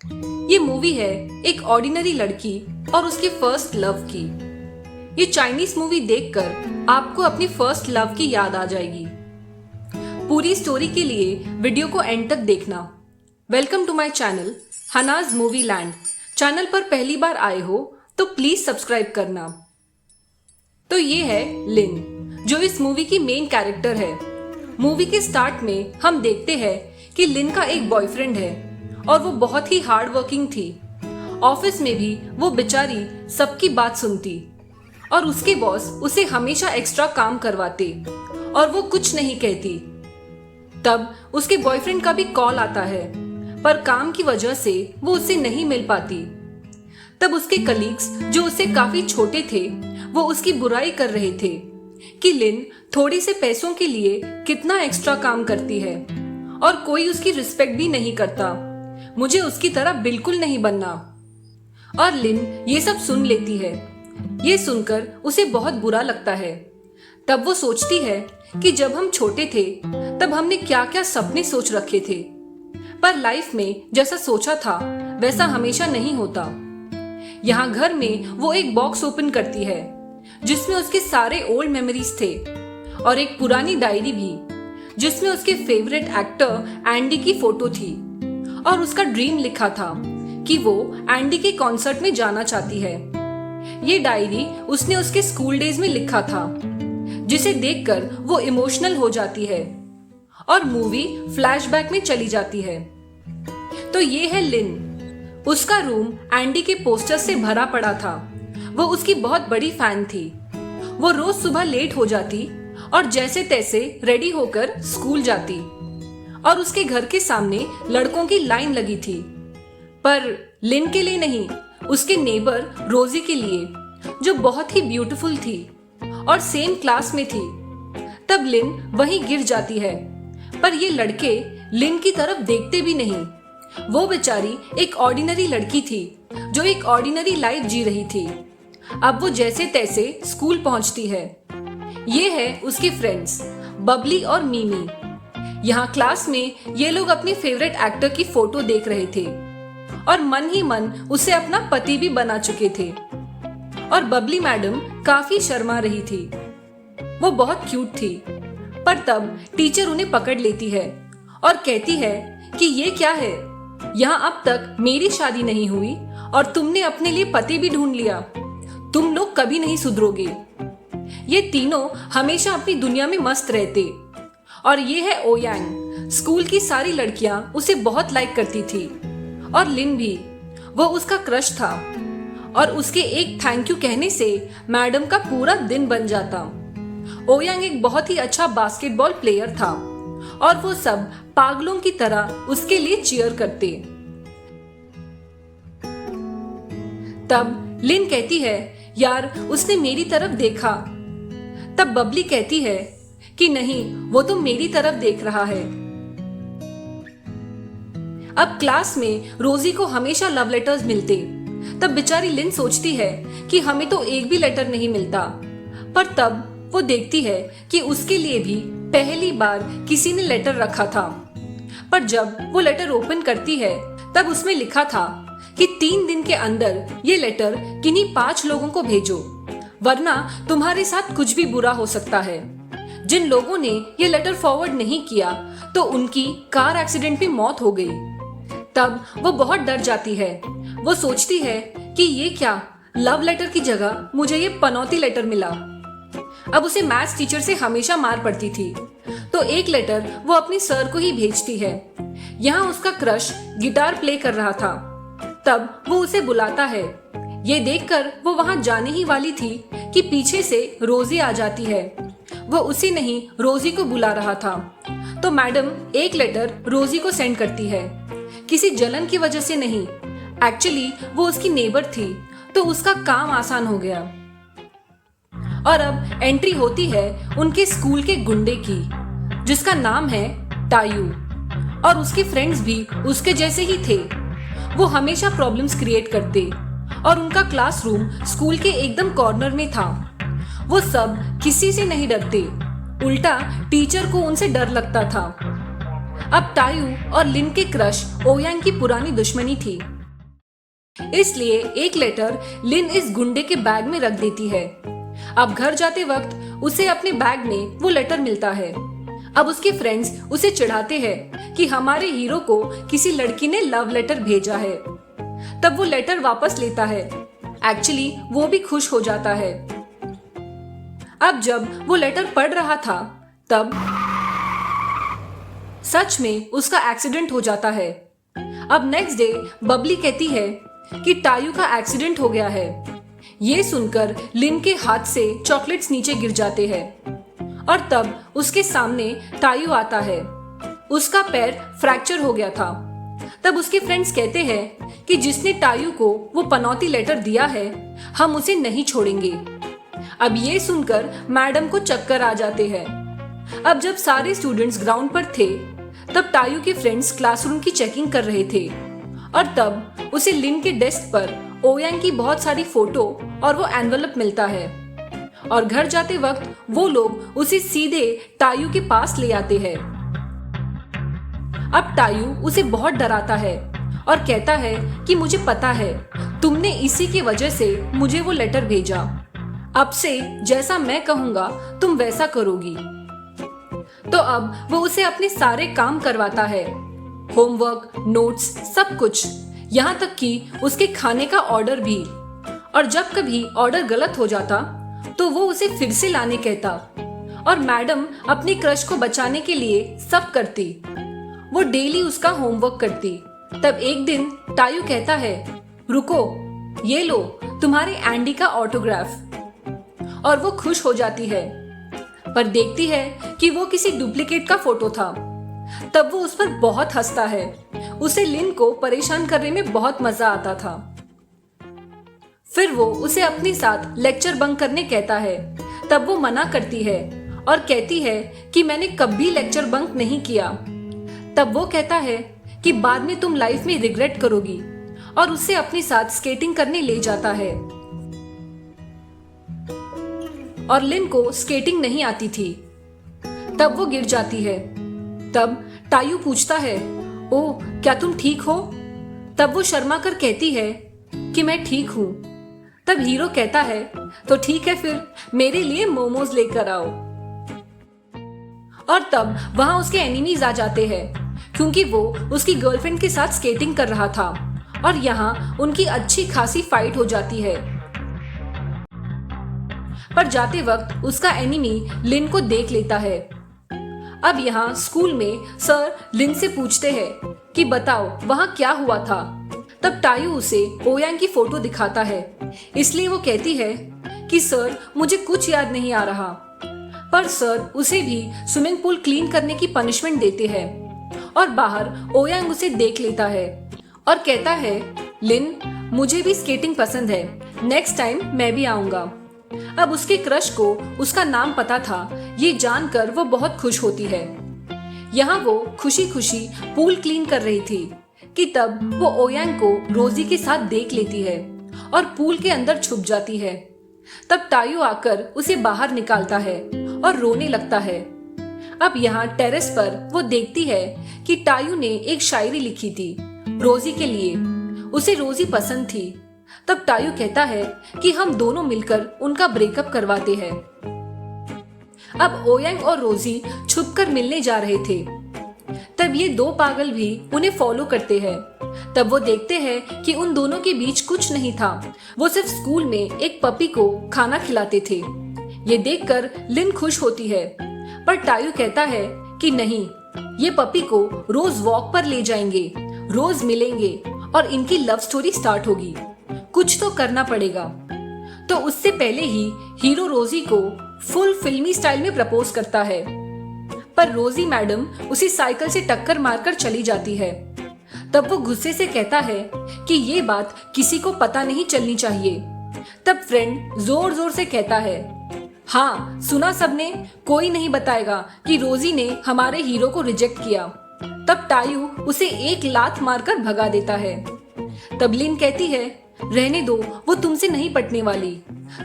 ये मूवी है एक ऑर्डिनरी लड़की और उसकी फर्स्ट लव की। ये चाइनीज मूवी देखकर आपको अपनी फर्स्ट लव की याद आ जाएगी। पूरी स्टोरी के लिए वीडियो को एंड तक देखना। वेलकम टू माय चैनल हनाज मूवी लैंड। चैनल पर पहली बार आए हो तो प्लीज सब्सक्राइब करना। तो ये है लिन, जो इस मूवी की मेन कैरेक्टर है। मूवी के स्टार्ट में हम देखते हैं कि लिन का एक बॉयफ्रेंड है और वो बहुत ही हार्ड वर्किंग थी। ऑफिस में भी वो बेचारी सबकी बात सुनती और उसके बॉस उसे हमेशा एक्स्ट्रा काम करवाते और वो कुछ नहीं कहती। तब उसके बॉयफ्रेंड का भी कॉल आता है, पर काम की वजह से वो उससे नहीं मिल पाती। तब उसके कलीग्स जो उससे काफी छोटे थे वो उसकी बुराई कर रहे थे कि लिन थोड़े से पैसों के लिए कितना एक्स्ट्रा काम करती है और कोई उसकी रिस्पेक्ट भी नहीं करता। मुझे उसकी तरह बिल्कुल नहीं बनना। और लिन ये सब सुन लेती है। ये सुनकर उसे बहुत बुरा लगता है। तब वो सोचती है कि जब हम छोटे थे तब हमने क्या क्या सपने सोच रखे थे, पर लाइफ में जैसा सोचा था वैसा हमेशा नहीं होता। यहाँ घर में वो एक बॉक्स ओपन करती है जिसमें उसके सारे ओल्ड मेमोरीज थे और एक पुरानी डायरी भी जिसमें उसके फेवरेट एक्टर एंडी की फोटो थी और उसका ड्रीम लिखा था कि वो एंडी के कॉन्सर्ट में जाना चाहती है। ये डायरी उसने उसके स्कूल डेज में लिखा था, जिसे देखकर वो इमोशनल हो जाती है और मूवी फ्लैशबैक में चली जाती है। तो ये है लिन। उसका रूम एंडी के पोस्टर से भरा पड़ा था। वो उसकी बहुत बड़ी फैन थी। वो रोज सुबह लेट हो जाती और जैसे तैसे रेडी होकर स्कूल जाती और उसके घर के सामने लड़कों की लाइन लगी थी, पर लिन के लिए नहीं, उसके नेबर रोजी के लिए, जो बहुत ही ब्यूटीफुल थी और सेम क्लास में थी। तब लिन वहीं गिर जाती है, पर ये लड़के लिन की तरफ देखते भी नहीं। वो बेचारी एक ऑर्डिनरी लड़की थी जो एक ऑर्डिनरी लाइफ जी रही थी। अब वो जैसे तैसे स्कूल पहुंचती है। ये है उसके फ्रेंड्स बबली और मीमी। यहाँ क्लास में ये लोग अपनी फेवरेट एक्टर की फोटो देख रहे थे और मन ही मन उसे अपना पति भी बना चुके थे। और बबली मैडम काफी शर्मा रही थी। वो बहुत क्यूट थी, पर तब टीचर उन्हें पकड़ लेती है और कहती है कि ये क्या है, यहाँ अब तक मेरी शादी नहीं हुई और तुमने अपने लिए पति भी ढूंढ लिया। तुम लोग कभी नहीं सुधरोगे। ये तीनों हमेशा अपनी दुनिया में मस्त रहते। और ये है ओयांग। स्कूल की सारी लड़कियां उसे बहुत लाइक करती थी और लिन भी। वो उसका क्रश था और उसके एक थैंक यू कहने से मैडम का पूरा दिन बन जाता। ओयांग एक बहुत ही अच्छा बास्केटबॉल प्लेयर था और वो सब पागलों की तरह उसके लिए चीयर करते। तब लिन कहती है, यार उसने मेरी तरफ देखा। तब बबली कहती है कि नहीं, वो तो मेरी तरफ देख रहा है। अब क्लास में रोजी को हमेशा लव लेटर्स मिलते। तब बेचारी लिन सोचती है कि हमें तो एक भी लेटर नहीं मिलता, पर तब वो देखती है कि उसके लिए भी पहली बार किसी ने लेटर रखा था। पर जब वो लेटर ओपन करती है तब उसमें लिखा था कि 3 दिन के अंदर ये लेटर किन्हीं 5 लोगों को भेजो, वरना तुम्हारे साथ कुछ भी बुरा हो सकता है। जिन लोगों ने ये लेटर फॉरवर्ड नहीं किया तो उनकी कार एक्सीडेंट में मौत हो गई। तब वो बहुत डर जाती है। वो सोचती है कि ये क्या, लव लेटर की जगह मुझे ये पनौती लेटर मिला। अब उसे मैथ्स टीचर से हमेशा मार पड़ती थी, तो एक लेटर वो अपने सर को ही भेजती है। यहाँ उसका क्रश गिटार प्ले कर रहा था। तब वो उसे बुलाता है। ये देखकर वो वहां जाने ही वाली थी कि पीछे से रोजी आ जाती है। वो उसे नहीं, रोजी को बुला रहा था। तो मैडम एक लेटर रोजी को सेंड करती है, किसी जलन की वजह से नहीं। एक्चुअली वो उसकी नेबर थी, तो उसका काम आसान हो गया। और अब एंट्री होती है उनके स्कूल के गुंडे की, जिसका नाम है तायू। और उसके फ्रेंड्स भी उसके जैसे ही थे। वो हमेशा प्रॉब्लम्स क्रिएट करते और उनका क्लासरूम स्कूल के एकदम कॉर्नर में था। वो सब किसी से नहीं डरते, उल्टा टीचर को उनसे डर लगता था। अब टायू और लिन के क्रश ओयांग की पुरानी दुश्मनी थी, इसलिए एक लेटर लिन इस गुंडे के बैग में रख देती है। अब घर जाते वक्त उसे अपने बैग में वो लेटर मिलता है। अब उसके फ्रेंड्स उसे चिढ़ाते हैं कि हमारे हीरो को किसी लड़की ने लव लेटर भेजा है। तब वो लेटर वापस लेता है। एक्चुअली वो भी खुश हो जाता है। अब जब वो लेटर पढ़ रहा था तब सच में उसका एक्सीडेंट हो जाता है। अब नेक्स्ट डे बबली कहती है कि टायू का एक्सीडेंट हो गया है। ये सुनकर लिन के हाथ से चॉकलेट्स नीचे गिर जाते हैं और तब उसके सामने टायू आता है। उसका पैर फ्रैक्चर हो गया था। तब उसके फ्रेंड्स कहते हैं कि जिसने टायू को वो पनौती लेटर दिया है हम उसे नहीं छोड़ेंगे। अब ये सुनकर मैडम को चक्कर आ जाते हैं। अब जब सारे स्टूडेंट्स ग्राउंड पर थे तब टायू के फ्रेंड्स क्लासरूम की चेकिंग कर रहे थे और तब उसे लिन के डेस्क पर ओयांग की बहुत सारी फोटो और वो एनवेलप मिलता है और घर जाते वक्त वो लोग उसे सीधे टायू के पास ले आते हैं। अब टायू उसे बहुत डराता है और कहता है कि मुझे पता है तुमने इसी की वजह से मुझे वो लेटर भेजा। अब से जैसा मैं कहूंगा तुम वैसा करोगी। तो अब वो उसे अपने सारे काम करवाता है, होमवर्क, नोट्स, सब कुछ, यहाँ तक कि उसके खाने का ऑर्डर भी। और जब कभी ऑर्डर गलत हो जाता तो वो उसे फिर से लाने कहता और मैडम अपने क्रश को बचाने के लिए सब करती। वो डेली उसका होमवर्क करती। तब एक दिन टायू कहता है, रुको, ये लो तुम्हारे एंडी का ऑटोग्राफ। और वो खुश हो जाती है पर देखती है कि वो किसी डुप्लीकेट का फोटो था। तब वो उस पर बहुत हंसता है। उसे लिन को परेशान करने में बहुत मजा आता था। फिर वो उसे अपने साथ लेक्चर बंक करने कहता है। तब वो मना करती है और कहती है कि मैंने कभी लेक्चर बंक नहीं किया। तब वो कहता है कि बाद में तुम लाइफ में रिग्रेट करोगी और उसे अपने साथ स्केटिंग करने ले जाता है। और लिन को स्केटिंग नहीं आती थी। तब वो गिर जाती है। तब टायू पूछता है, ओह क्या तुम ठीक हो? तब वो शर्मा कर कहती है कि मैं ठीक हूं। तब हीरो कहता है, तो ठीक है फिर मेरे लिए मोमोज लेकर आओ। और तब वहां उसके एनिमीज आ जाते हैं क्योंकि वो उसकी गर्लफ्रेंड के साथ स्केटिंग कर रहा था और यहाँ उनकी अच्छी खासी फाइट हो जाती है। पर जाते वक्त उसका एनिमी लिन को देख लेता है। अब यहाँ स्कूल में सर लिन से पूछते हैं कि बताओ वहां क्या हुआ था। तब टायू उसे ओयांग की फोटो दिखाता है। इसलिए वो कहती है कि सर मुझे कुछ याद नहीं आ रहा। पर सर उसे भी स्विमिंग पूल क्लीन करने की पनिशमेंट देते हैं और बाहर ओयांग उसे देख लेता है और कहता है, लिन मुझे भी स्केटिंग पसंद है, नेक्स्ट टाइम मैं भी आऊंगा। अब उसके क्रश को उसका नाम पता था। ये जानकर वो बहुत खुश होती है। यहाँ वो खुशी खुशी पूल क्लीन कर रही थी कि तब वो ओयांग को रोजी के साथ देख लेती है और पूल के अंदर छुप जाती है। तब टायू आकर उसे बाहर निकालता है और रोने लगता है। अब यहाँ टेरेस पर वो देखती है कि टायू ने एक शायरी लिखी थी रोजी के लिए। उसे रोजी पसंद थी। तब टायू कहता है कि हम दोनों मिलकर उनका ब्रेकअप करवाते हैं। अब ओयांग और रोजी छुपकर मिलने जा रहे थे। तब ये दो पागल भी उन्हें फॉलो करते हैं। तब वो देखते हैं कि उन दोनों के बीच कुछ नहीं था। वो सिर्फ स्कूल में एक पपी को खाना खिलाते थे। ये देखकर लिन खुश होती है पर टायू कहता है कि नहीं, ये पपी को रोज वॉक पर ले जाएंगे, रोज मिलेंगे और इनकी लव स्टोरी स्टार्ट होगी। कुछ तो करना पड़ेगा। तो उससे पहले ही हीरो रोजी को फुल फिल्मी स्टाइल में प्रपोज करता है पर रोजी मैडम उसे साइकिल से टक्कर मारकर चली जाती है। तब वो गुस्से से कहता है कि ये बात किसी को पता नहीं चलनी चाहिए। तब फ्रेंड जोर जोर से कहता है, हाँ सुना सबने, कोई नहीं बताएगा कि रोजी ने हमारे हीरो को रिजेक्ट किया। तब टायू उसे एक लात मारकर भगा देता है। तब लिन कहती है, रहने दो, वो तुमसे नहीं पटने वाली।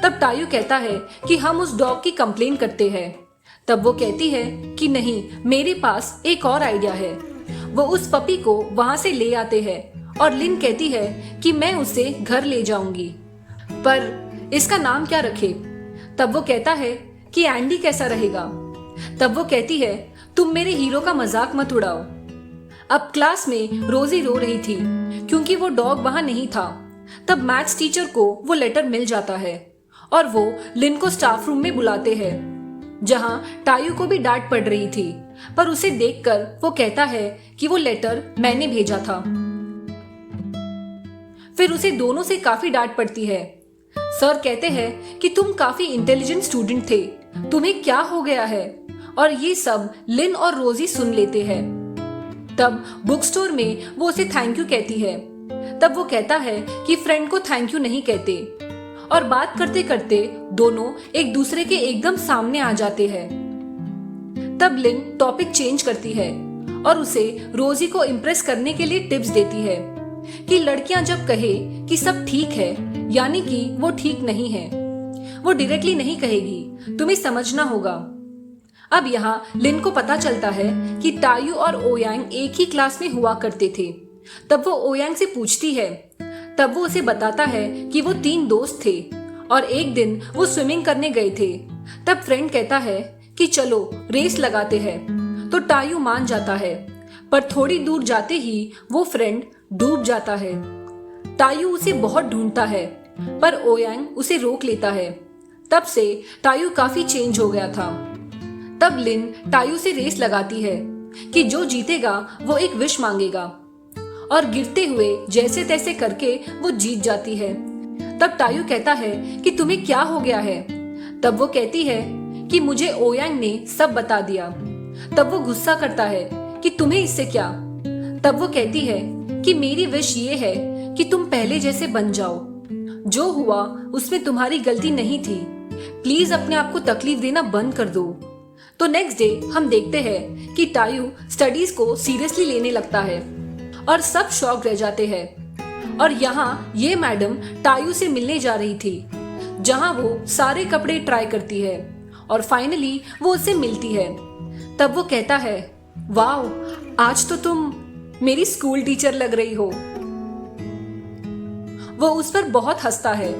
तब टायू कहता है कि हम उस डॉग की कंप्लेन करते हैं। तब वो कहती है कि नहीं, मेरे पास एक और आइडिया है। वो उस पपी को वहां से ले आते हैं और लिन कहती है कि मैं उसे घर ले जाऊंगी, पर इसका नाम क्या रखे। तब वो कहता है कि एंडी कैसा रहेगा। तब वो कहती है तुम मेरे हीरो का मजाक मत उड़ाओ। अब क्लास में रोजी रो रही थी क्योंकि वो डॉग वहां नहीं था। तब मैथ्स टीचर को वो लेटर मिल जाता है और वो लिन को स्टाफ रूम में बुलाते हैं, जहां टायू को भी डांट पड़ रही थी, पर उसे देखकर वो कहता है कि वो लेटर मैंने भेजा था। फिर उसे दोनों से काफी डांट पड़ती है। सर कहते हैं कि तुम काफी इंटेलिजेंट स्टूडेंट थे, तुम्हें क्या हो गया है। और ये सब लिन और रोजी सुन लेते हैं। तब बुक स्टोर में वो उसे थैंक यू कहती है। तब वो कहता है कि फ्रेंड को थैंक यू नहीं कहते, और बात करते करते दोनों एक दूसरे के एकदम सामने आ जाते हैं। तब लिन टॉपिक चेंज करती है और उसे रोजी को इम्प्रेस करने के लिए टिप्स देती है कि लड़कियां जब कहे कि सब ठीक है, यानी कि वो ठीक नहीं है। वो डायरेक्टली नहीं कहेगी, तुम्हें समझना होगा। अब यहाँ लिन को पता चलता है कि टायू और ओयांग एक ही क्लास में हुआ करते थे। तब वो ओयांग से पूछती है। तब वो उसे बताता है कि वो 3 दोस्त थे और एक दिन वो स्विमिंग करने गए थे। तब फ्रेंड कहता है कि चलो रेस लगाते हैं। तो टायू मान जाता है, पर थोड़ी दूर जाते ही वो फ्रेंड डूब जाता है। टायू उसे बहुत ढूंढता है, पर ओयांग उसे रोक लेता है। तब से टायू काफी चेंज हो गया था। तब लिन टायू से रेस लगाती है कि जो जीतेगा वो एक विश मांगेगा, और गिरते हुए जैसे तैसे करके वो जीत जाती है। तब टायू कहता है कि तुम्हें क्या हो गया है। तब वो कहती है कि मुझे ओयांग ने सब बता दिया। तब वो गुस्सा करता है कि तुम्हें इससे क्या। तब वो कहती है कि मेरी विश ये है कि तुम पहले जैसे बन जाओ। जो हुआ उसमें तुम्हारी गलती नहीं थी, प्लीज अपने आप को तकलीफ देना बंद कर दो। तो नेक्स्ट डे हम देखते हैं कि टायू स्टडीज को सीरियसली लेने लगता है और सब शॉक रह जाते हैं। और यहाँ ये मैडम टायू से मिलने जा रही थी, जहाँ वो सारे कपड़े ट्राई करती है और फाइनली वो उससे मिलती है। तब वो कहता है, वाओ, आज तो तुम मेरी स्कूल टीचर लग रही हो। वो उस पर बहुत हंसता है,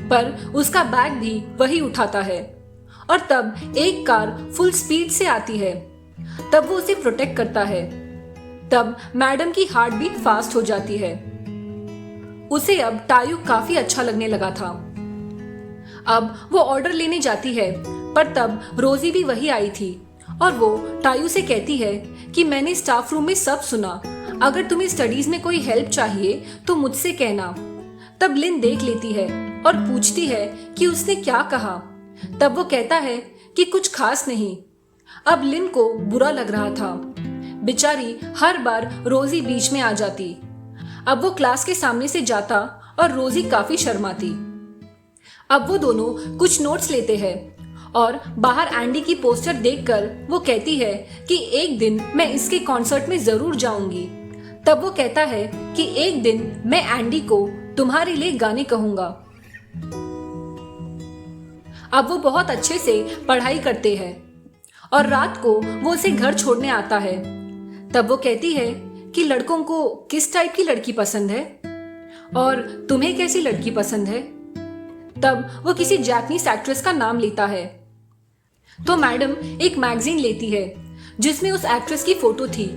पर उसका बैग भी वही उठाता है। और तब एक कार फुल स्पीड से आती है। तब वो उसे प्रोटेक्ट करता है। तब मैडम की हार्ट बीट फास्ट हो जाती है। उसे अब टायू काफी अच्छा लगने लगा था। अब वो ऑर्डर लेने जाती है, पर तब रोजी भी वही आई थी और वो टायू से कहती है कि मैंने स्टाफ रूम में सब सुना, अगर तुम्हें स्टडीज में कोई हेल्प चाहिए तो मुझसे कहना। तब लिन देख लेती है और पूछती है कि उसने क्या कहा। तब वो कहता है कि कुछ खास नहीं। अब लिन को बुरा लग रहा था, बेचारी हर बार रोजी बीच में आ जाती। अब वो क्लास के सामने से जाता और रोजी काफी शर्माती। अब वो दोनों कुछ नोट्स लेते हैं और बाहर एंडी की पोस्टर देखकर वो कहती है कि एक दिन मैं इसके कॉन्सर्ट में जरूर जाऊंगी। तब वो कहता है कि एक दिन मैं एंडी को तुम्हारे लिए गाने कहूंगा। अब वो बहुत अच्छे से पढ़ाई करते हैं और रात को वो उसे घर छोड़ने आता है। तब वो कहती है कि लड़कों को किस टाइप की लड़की पसंद है और तुम्हें कैसी लड़की पसंद है। तब वो किसी जापानीज एक्ट्रेस का नाम लेता है। तो मैडम एक मैगजीन लेती है जिसमें उस एक्ट्रेस की फोटो थी।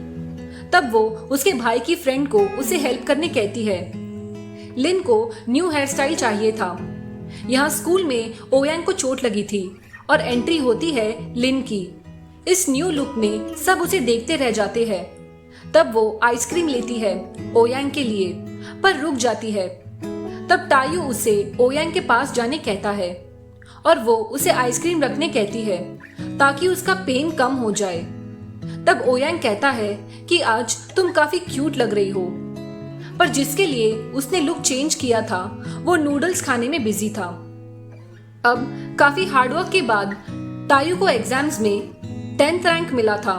तब वो उसके भाई की फ्रेंड को उसे हेल्प करने कहती है। लिन को न्यू हेयर स्टाइल चाहिए था। यहाँ स्कूल में ओयांग को चोट लगी थी और एंट्री होती है लिन की। इस न्यू लुक में सब उसे देखते रह जाते हैं। तब वो आइसक्रीम लेती है ओयांग के लिए, पर रुक जाती है। तब टायू उसे ओयांग के पास जाने कहता है और वो उसे आइसक्रीम रखने कहती है ताकि उसका पेन कम हो जाए। तब ओयांग कहता है कि आज तुम काफी क्यूट लग रही हो, पर जिसके लिए उसने लुक चेंज किया था वो नूडल्स खाने में बिजी था। अब काफी हार्डवर्क के बाद टायू को एग्जाम्स में 10th रैंक मिला था,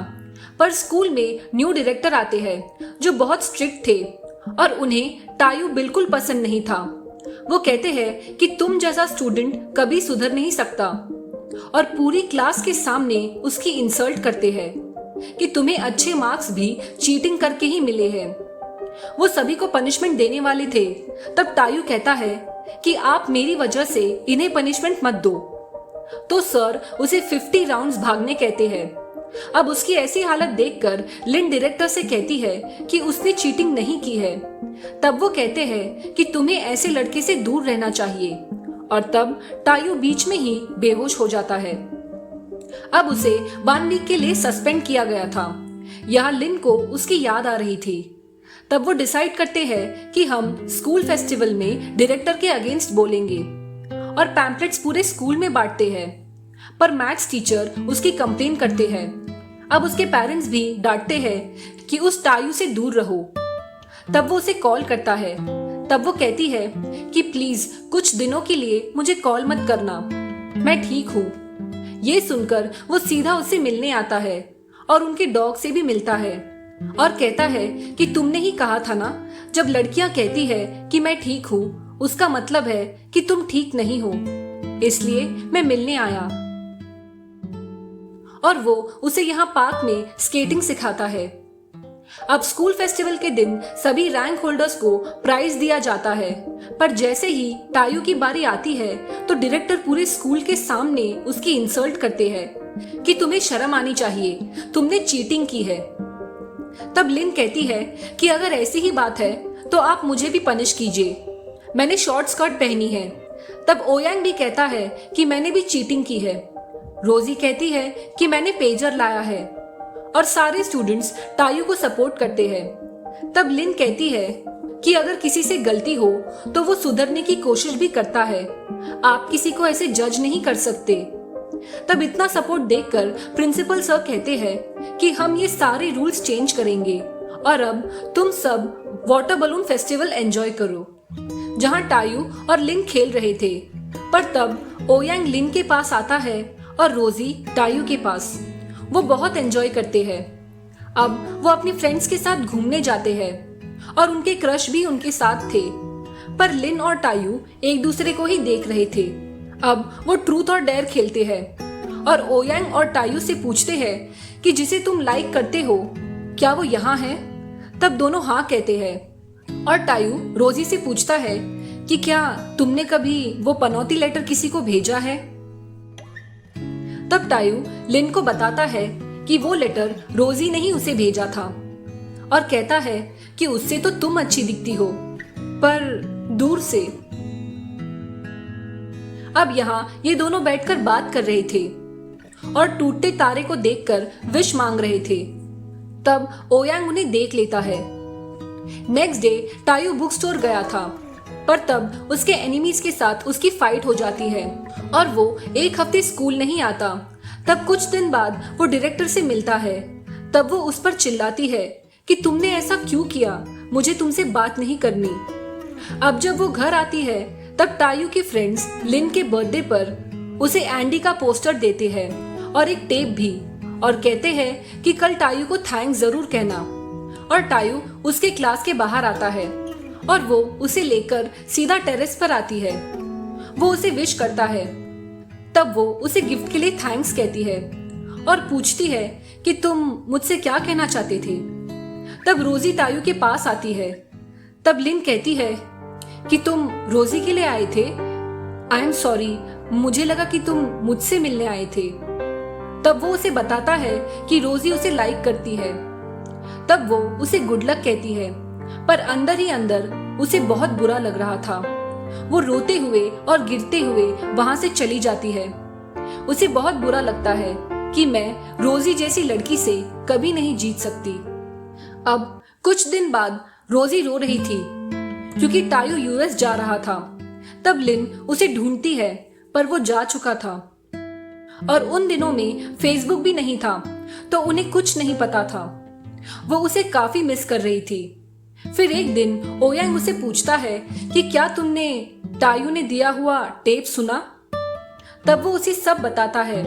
पर स्कूल में न्यू डायरेक्टर आते हैं जो बहुत स्ट्रिक्ट थे और उन्हें टायू बिल्कुल पसंद नहीं था। वो कहते हैं कि तुम जैसा स्टूडेंट कभी सुधर नहीं सकता और पूरी क्लास के सामने उसकी इंसल्ट करते हैं। कि तुम्हें अच्छे मार्क्स भी चीटिंग करके ही मिले हैं। वो सभी को पनिशमेंट देने वाले थे। तब तायू कहता है कि आप मेरी वजह से इन्हें पनिशमेंट मत दो। तो सर उसे 50 राउंड्स भागने कहते हैं। अब उसकी ऐसी हालत देखकर लिन डायरेक्टर से कहती है कि उसने चीटिंग नहीं की है। तब वो कहते हैं कि तुम्हें ऐसे लड़के से दूर रहना चाहिए, और तब तायू बीच में ही बेहोश हो जाता है। अब उसे 1 वीक के लिए सस्पेंड किया गया था। यहाँ लिन को उसकी याद आ रही थी। तब वो डिसाइड करते हैं कि हम स्कूल फेस्टिवल में डायरेक्टर के अगेंस्ट बोलेंगे और पैम्पलेट्स पूरे स्कूल में बांटते हैं। पर मैथ्स टीचर उसकी कंप्लेन करते हैं। अब उसके पेरेंट्स भी डांटते हैं कि उस तायू से दूर रहो। तब वो उसे कॉल करता है। तब वो कहती है कि प्लीज कुछ दिनों के लिए मुझे कॉल मत करना, मैं ठीक हूँ। ये सुनकर वो सीधा उससे मिलने आता है और उनके डॉग से भी मिलता है और कहता है कि तुमने ही कहा था ना, जब लड़कियां कहती है कि मैं ठीक हूँ उसका मतलब है कि तुम ठीक नहीं हो, इसलिए मैं मिलने आया। और वो उसे यहाँ पार्क में स्केटिंग सिखाता है। अब स्कूल फेस्टिवल के दिन सभी रैंक होल्डर्स को प्राइज दिया जाता है, पर जैसे ही तायू की बारी आती है तो डायरेक्टर पूरे स्कूल के सामने उसकी इंसल्ट करते हैं कि तुम्हें शर्म आनी चाहिए, तुमने चीटिंग की है। तब लिन कहती है कि अगर ऐसी ही बात है तो आप मुझे भी पनिश कीजिए, मैंने शॉर्ट स्कर्ट पहनी है। तब ओयांग भी कहता है कि मैंने भी चीटिंग की है। रोजी कहती है कि मैंने पेजर लाया है, और सारे स्टूडेंट्स तायू को सपोर्ट करते हैं। तब लिन कहती है कि अगर किसी से गलती हो तो वो सुधरने की कोशिश भी करता है, आप किसी को ऐसे जज नहीं कर सकते। तब इतना सपोर्ट देखकर प्रिंसिपल सर कहते हैं कि हम ये सारे रूल्स चेंज करेंगे और अब तुम सब वाटर बलून फेस्टिवल एंजॉय करो, जहां तायू और लिन खेल रहे थे। पर तब ओयांग लिन के पास आता है और रोजी तायू के पास। वो बहुत एंजॉय करते हैं। अब वो अपनी फ्रेंड्स के साथ घूमने जाते हैं और उनके क्रश भी उनके साथ थे। पर लिन और तायू एक दूसरे को ही देख रहे थे। अब वो ट्रूथ और डेयर खेलते हैं और ओयांग और तायू से पूछते हैं कि जिसे तुम लाइक करते हो क्या वो यहाँ है। तब दोनों हाँ कहते हैं और तायू रोजी से पूछता है कि क्या तुमने कभी वो पनौती लेटर किसी को भेजा है। तब तायू लिन को बताता है कि वो लेटर रोजी ने ही उसे भेजा था और कहता है कि उससे तो तुम अच्छी दिखती हो, पर दूर से। अब यहाँ ये दोनों बैठकर बात कर रहे थे और टूटते तारे को देखकर विश मांग रहे थे। तब ओयांग उन्हें देख लेता है। नेक्स्ट डे तायू बुक स्टोर गया था, पर तब उसके एनिमीज के साथ उसकी फाइट हो जाती है और वो एक हफ्ते स्कूल नहीं आता। तब कुछ दिन बाद वो डायरेक्टर से मिलता है। तब वो उस पर चिल्लाती है कि तुमने ऐसा क्यों किया, मुझे तुमसे बात नहीं करनी। अब जब वो घर आती है तब तायू के फ्रेंड्स लिन के बर्थडे पर उसे एंडी का पोस्टर देते हैं और एक टेप भी, और कहते हैं कि कल तायू को थैंक्स जरूर कहना। और तायू उसके क्लास के बाहर आता है और वो उसे लेकर सीधा टेरेस पर आती है। वो उसे विश करता है। तब वो उसे गिफ्ट के लिए थैंक्स कहती है और पूछती है कि तुम मुझसे क्या कहना चाहते थे। तब रोजी तायू के पास आती है। तब लिन कहती है कि तुम रोजी के लिए आए थे, आई एम सॉरी, मुझे लगा कि तुम मुझसे मिलने आए थे। तब वो उसे बताता है कि रोजी उसे लाइक करती है। तब वो उसे गुड लक कहती है, पर अंदर ही अंदर उसे बहुत बुरा लग रहा था। वो रोते हुए और गिरते हुए वहां से चली जाती है। उसे बहुत बुरा लगता है कि मैं रोजी जैसी लड़की से कभी नहीं जीत सकती। अब कुछ दिन बाद रोजी रो रही थी क्योंकि तायू यूएस जा रहा था। तब लिन उसे ढूंढती है, पर वो जा चुका था और उन दिनों में फेसबुक भी नहीं था, तो उन्हें कुछ नहीं पता था। वो उसे काफी मिस कर रही थी। फिर एक दिन ओयांग उसे पूछता है कि क्या तुमने तायू ने दिया हुआ टेप सुना। तब वो उसे सब बताता है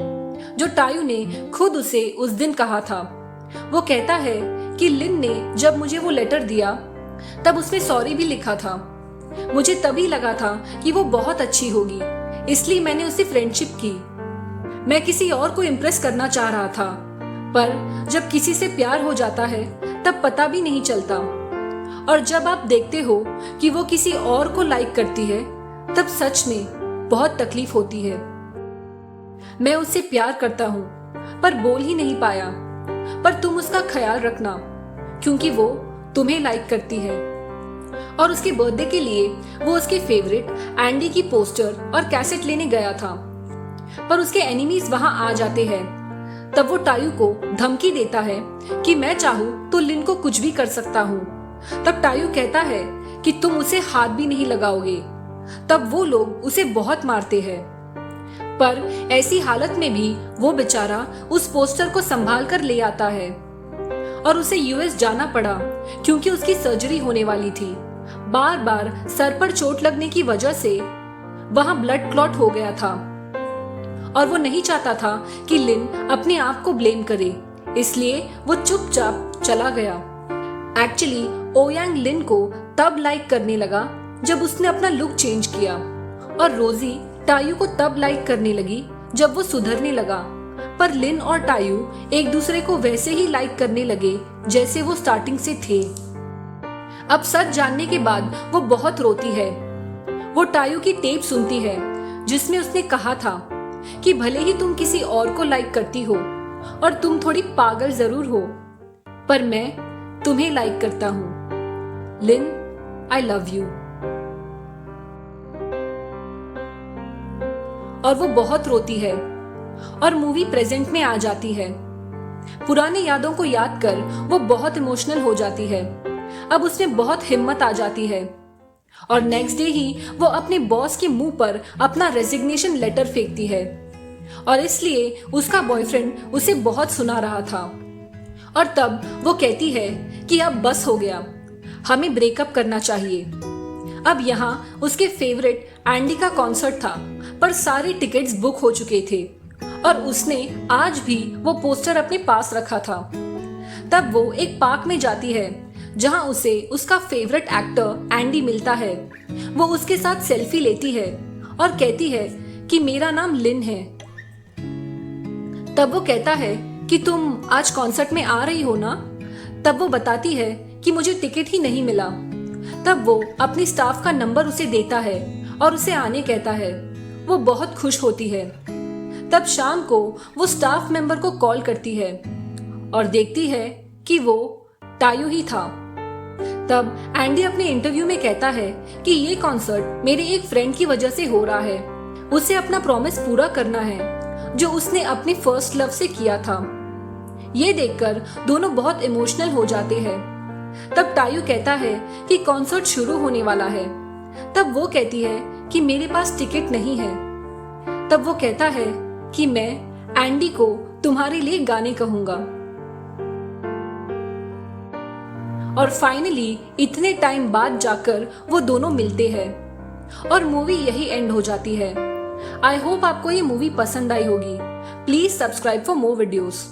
जो तायू ने खुद उसे उस दिन कहा था। वो कहता है कि लिन ने जब मुझे वो लेटर दिया तब उसने सॉरी भी लिखा था। मुझे तभी लगा था कि वो बहुत अच्छी होगी, इसलिए मैंने उससे फ्रेंडशिप की। मैं किसी और को इम्प्रेस करना चाह रहा था, पर जब किसी से प्यार हो जाता है तब पता भी नहीं चलता, और जब आप देखते हो कि वो किसी और को लाइक करती है तब सच में बहुत तकलीफ होती है। मैं उससे प्यार करता हूँ पर बोल ही नहीं पाया, पर तुम उसका ख्याल रखना क्योंकि वो तुम्हें लाइक करती है। और उसके बर्थडे के लिए वो उसके फेवरेट एंडी की पोस्टर और कैसेट लेने गया था, पर उसके एनिमीज वहां आ जाते हैं। तब वो टायू को धमकी देता है कि मैं चाहूँ तो लिन को कुछ भी कर सकता हूँ। तब टायू कहता है कि तुम उसे हाथ भी नहीं लगाओगे। तब वो लोग उसे बहुत मारते हैं, पर ऐसी हालत में भी वो बेचारा उस पोस्टर को संभाल कर ले आता है। और उसे यूएस जाना पड़ा क्योंकि उसकी सर्जरी होने वाली थी। बार बार सर पर चोट लगने की वजह से वहां ब्लड क्लॉट हो गया था, और वो नहीं चाहता था कि लिन अपने आप को ब्लेम करे, इसलिए वो चुपचाप चला गया। एक्चुअली ओयांग लिन को तब लाइक करने लगा जब उसने अपना लुक चेंज किया, और रोजी टायू को तब लाइक करने लगी जब वो सुधरने लगा। पर लिन और टायू एक दूसरे को वैसे ही लाइक करने लगे जैसे वो स्टार्टिंग से थे। अब सच जानने के बाद वो बहुत रोती है। वो टायू की टेप सुनती है जिसमें उसने कहा था कि भले ही तुम किसी और को लाइक करती हो और तुम थोड़ी पागल जरूर हो, पर मैं तुम्हें लाइक करता हूं। लिन, आई लव यू। और वो बहुत रोती है और मूवी प्रेजेंट में आ जाती है। पुराने यादों को याद कर वो बहुत इमोशनल हो जाती है। अब उसमें बहुत हिम्मत आ जाती है, और नेक्स्ट डे ही वो अपने बॉस के मुंह पर अपना रेजिग्नेशन लेटर फेंकती है, और इसलिए उसका बॉयफ्रेंड उसे बहुत सुना रहा था। और तब वो कहती है कि अब बस हो गया, हमें ब्रेकअप करना चाहिए। अब यहाँ उसके फेवरेट एंडी का कॉन्सर्ट था, पर सारे टिकट्स बुक हो चुके थे, और उसने आज भी वो पोस्टर अपने पास रखा था। तब वो एक पार्क में जाती है जहां उसे उसका फेवरेट एक्टर एंडी मिलता है। वो उसके साथ सेल्फी लेती है और कहती है कि मेरा नाम लिन है। तब वो कहता है कि तुम आज कॉन्सर्ट में आ रही हो ना? तब वो बताती है कि मुझे टिकट ही नहीं मिला। तब वो अपनी स्टाफ का नंबर उसे देता है और उसे आने कहता है। वो बहुत खुश होती है। तब शाम को वो स्टाफ मेंबर को कॉल करती है और देखती है कि वो टायू ही था। तब एंडी अपने इंटरव्यू में कहता है कि ये कॉन्सर्ट मेरे एक फ्रेंड की वजह से हो रहा है। उसे अपना प्रॉमिस पूरा करना है जो उसने अपने फर्स्ट लव से किया था। ये देखकर दोनों बहुत इमोशनल हो जाते हैं। तब टायू कहता है कि कॉन्सर्ट शुरू होने वाला है। तब वो कहती है कि मेरे पास टिकट नहीं है। तब वो कहता है कि मैं एंडी को तुम्हारे लिए गाने कहूंगा। और फाइनली इतने टाइम बाद जाकर वो दोनों मिलते हैं और मूवी यही एंड हो जाती है। आई होप आपको ये मूवी पसंद आई होगी। Please subscribe for more videos.